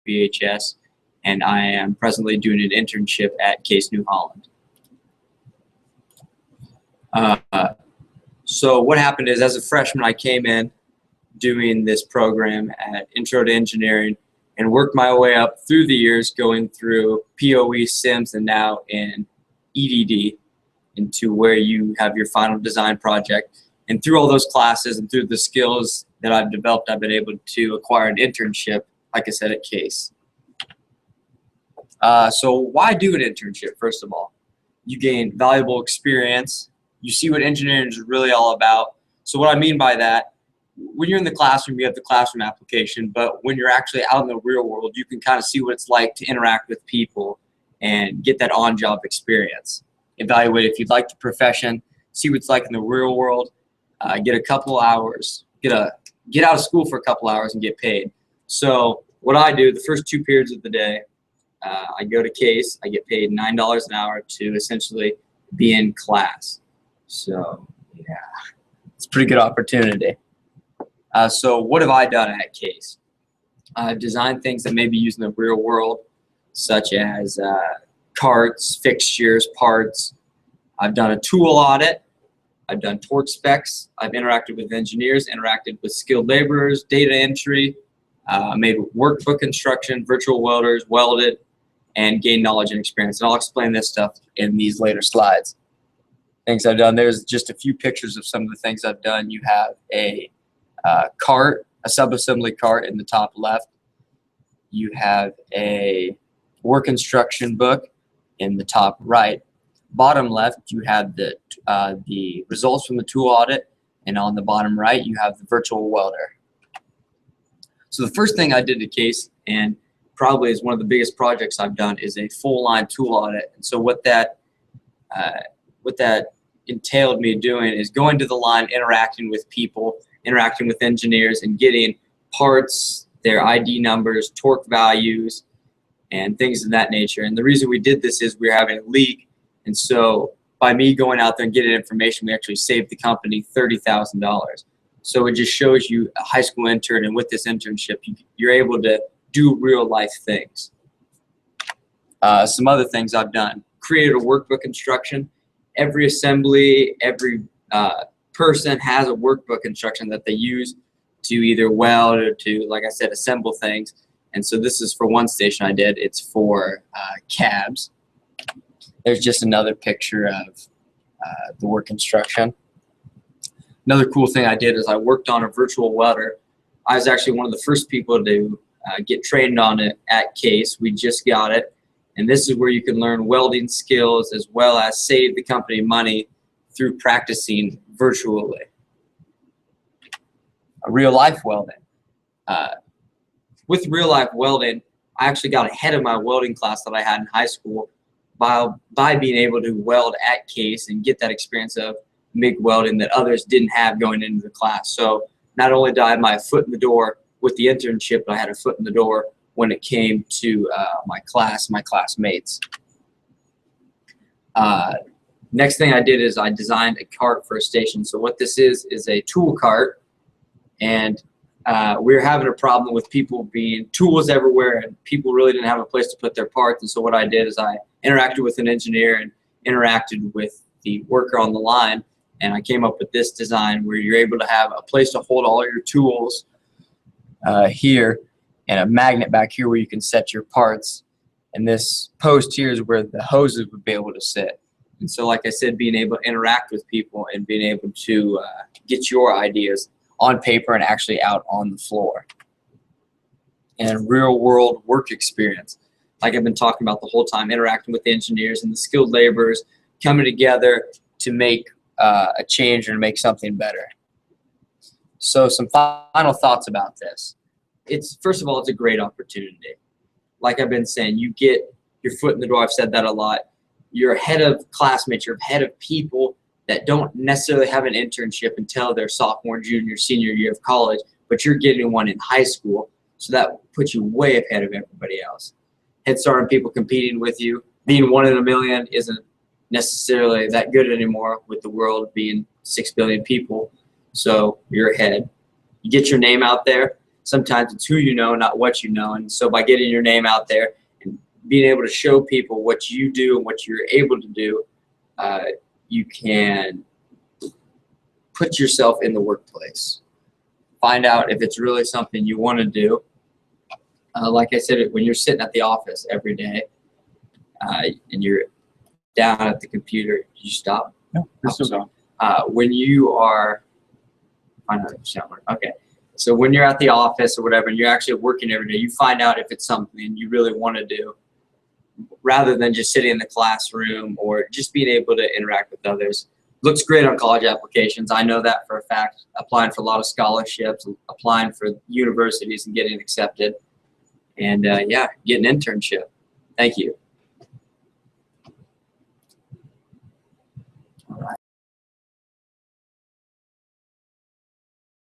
BHS, and I am presently doing an internship at Case New Holland. So what happened is, as a freshman, I came in doing this program at Intro to Engineering and worked my way up through the years, going through POE, SIMS, and now in EDD, into where you have your final design project. And through all those classes and through the skills that I've developed, I've been able to acquire an internship, like I said, at Case. So why do an internship? First of all, you gain valuable experience. You see what engineering is really all about. So what I mean by that, when you're in the classroom, you have the classroom application, but when you're actually out in the real world, you can kind of see what it's like to interact with people and get that on-job experience. Evaluate if you'd like the profession, see what it's like in the real world, get a couple hours, get out of school for a couple hours and get paid. So what I do, the first 2 periods of the day, I go to Case, I get paid $9 an hour to essentially be in class. So yeah, it's a pretty good opportunity. So what have I done at Case? I've designed things that may be used in the real world, such as carts, fixtures, parts. I've done a tool audit. I've done torque specs. I've interacted with engineers, interacted with skilled laborers, data entry, made workbook construction, virtual welders, welded, and gained knowledge and experience. And I'll explain this stuff in these later slides. Things I've done. There's just a few pictures of some of the things I've done. You have a cart, a sub-assembly cart in the top left. You have a work instruction book in the top right. Bottom left, you have the results from the tool audit, and on the bottom right, you have the virtual welder. So the first thing I did at Case, and probably is one of the biggest projects I've done, is a full line tool audit. And so what that entailed me doing is going to the line, interacting with people, interacting with engineers, and getting parts, their ID numbers, torque values, and things of that nature. And the reason we did this is we were having a leak, and so by me going out there and getting information, we actually saved the company $30,000. So it just shows you a high school intern, and with this internship, you're able to do real life things. Some other things I've done: created a workbook construction. Every assembly, every person has a workbook construction that they use to either weld or to, like I said, assemble things. And so this is for one station I did. It's for cabs. There's just another picture of the work construction. Another cool thing I did is I worked on a virtual welder. I was actually one of the first people to get trained on it at Case. We just got it. And this is where you can learn welding skills as well as save the company money through practicing virtually. RealLife Welding. With RealLife Welding, I actually got ahead of my welding class that I had in high school by being able to weld at Case and get that experience of MIG welding that others didn't have going into the class. So not only did I have my foot in the door with the internship, but I had a foot in the door when it came to my classmates. Next thing I did is I designed a cart for a station. So what this is a tool cart, and we were having a problem with people being tools everywhere, and people really didn't have a place to put their parts. And so what I did is I interacted with an engineer and interacted with the worker on the line, and I came up with this design where you're able to have a place to hold all your tools here, and a magnet back here where you can set your parts. And this post here is where the hoses would be able to sit. And so, like I said, being able to interact with people and being able to get your ideas on paper and actually out on the floor. And real world work experience, like I've been talking about the whole time, interacting with the engineers and the skilled laborers, coming together to make a change or to make something better. So some final thoughts about this. First of all, it's a great opportunity. Like I've been saying, you get your foot in the door. I've said that a lot. You're ahead of classmates. You're ahead of people that don't necessarily have an internship until their sophomore, junior, senior year of college, but you're getting one in high school. So that puts you way ahead of everybody else. Head start on people competing with you. Being 1 in a million isn't necessarily that good anymore with the world being 6 billion people. So you're ahead. You get your name out there. sometimes it's who you know, not what you know. And so by getting your name out there and being able to show people what you do and what you're able to do, you can put yourself in the workplace. Find out if it's really something you want to do. Like I said, when you're sitting at the office every day and you're down at the computer, you stop. No, still going. When you are, okay. So when you're at the office or whatever, and you're actually working every day, you find out if it's something you really want to do, rather than just sitting in the classroom or just being able to interact with others. Looks great on college applications. I know that for a fact. Applying for a lot of scholarships, applying for universities and getting accepted. And yeah, get an internship. Thank you.